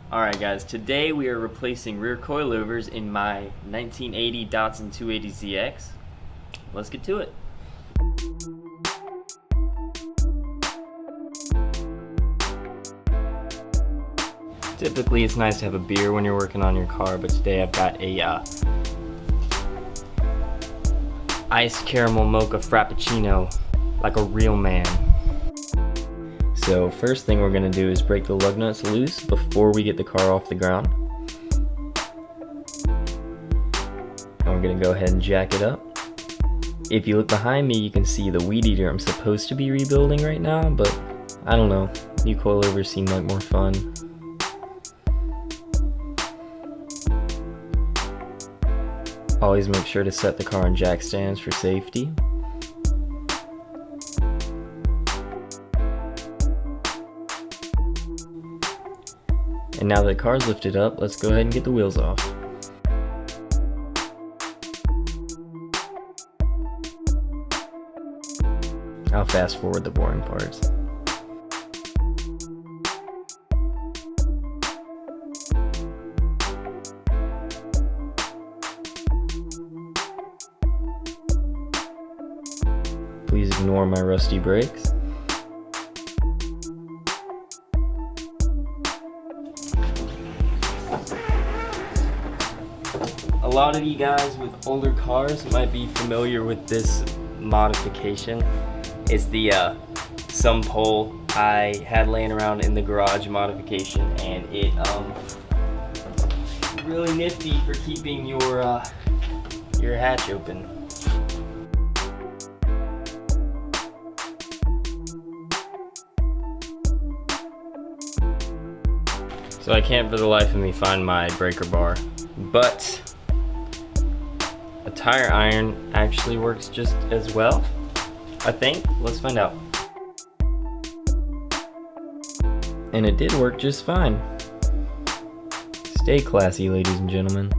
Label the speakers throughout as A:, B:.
A: Alright guys, today we are replacing rear coilovers in my 1980 Datsun 280ZX. Let's get to it. Typically it's nice to have a beer when you're working on your car, but today I've got a iced caramel mocha frappuccino like a real man. So first thing we're going to do is break the lug nuts loose before we get the car off the ground. And we're going to go ahead and jack it up. If you look behind me, you can see the weed eater I'm supposed to be rebuilding right now, but I don't know, new coilovers seem like more fun. Always make sure to set the car on jack stands for safety. And now that the car's lifted up, let's go ahead and get the wheels off. I'll fast forward the boring parts. Please ignore my rusty brakes. A lot of you guys with older cars might be familiar with this modification. It's the some pole I had laying around in the garage modification, and it really nifty for keeping your hatch open. So I can't for the life of me find my breaker bar, but a tire iron actually works just as well, I think. Let's find out. And it did work just fine. Stay classy, ladies and gentlemen.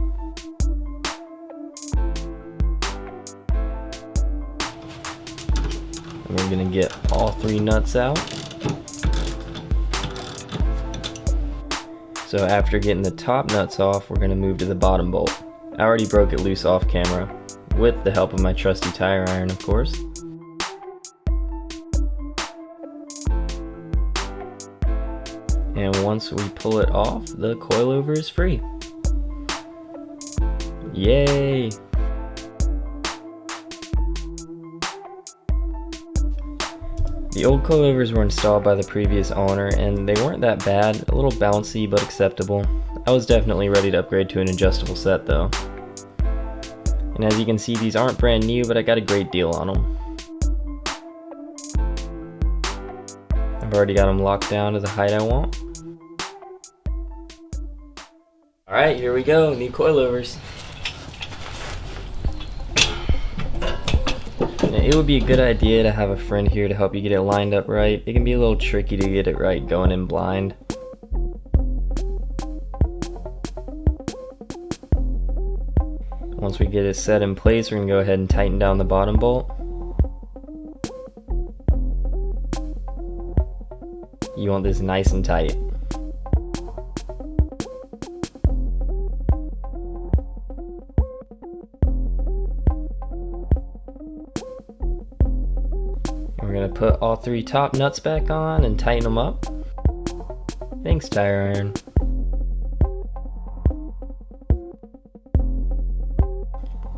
A: And we're gonna get all three nuts out. So after getting the top nuts off, we're gonna move to the bottom bolt. I already broke it loose off camera, with the help of my trusty tire iron, of course. And once we pull it off, the coilover is free. Yay! The old coilovers were installed by the previous owner, and they weren't that bad, a little bouncy but acceptable. I was definitely ready to upgrade to an adjustable set though. And as you can see, these aren't brand new, but I got a great deal on them. I've already got them locked down to the height I want. Alright, here we go, new coilovers. It would be a good idea to have a friend here to help you get it lined up right. It can be a little tricky to get it right going in blind. Once we get it set in place, we're going to go ahead and tighten down the bottom bolt. You want this nice and tight. We're going to put all three top nuts back on and tighten them up. Thanks, tire iron.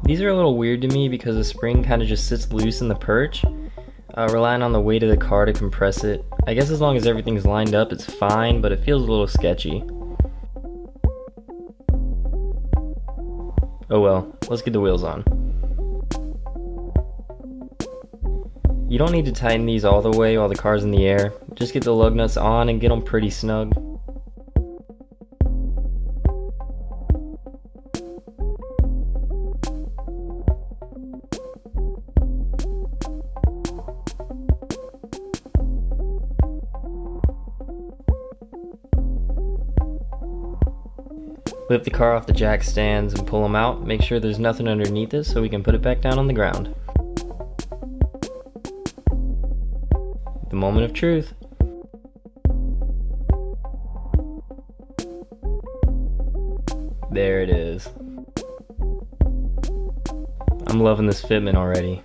A: These are a little weird to me because the spring kind of just sits loose in the perch, relying on the weight of the car to compress it. I guess as long as everything's lined up, it's fine, but it feels a little sketchy. Oh well, let's get the wheels on. You don't need to tighten these all the way while the car's in the air. Just get the lug nuts on and get them pretty snug. Lift the car off the jack stands and pull them out. Make sure there's nothing underneath it so we can put it back down on the ground. The moment of truth. There it is. I'm loving this fitment already.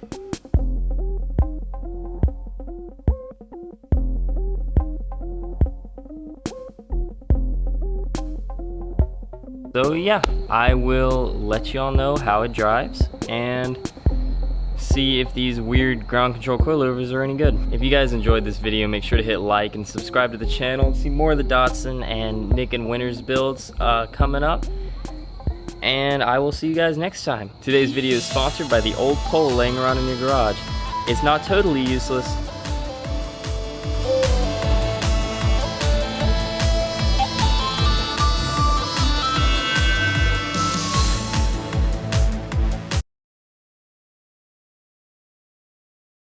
A: So yeah, I will let y'all know how it drives and see if these weird ground control coilovers are any good. If you guys enjoyed this video, make sure to hit like and subscribe to the channel to see more of the Datsun and Nick and Winters builds coming up. And I will see you guys next time. Today's video is sponsored by the old pole laying around in your garage. It's not totally useless,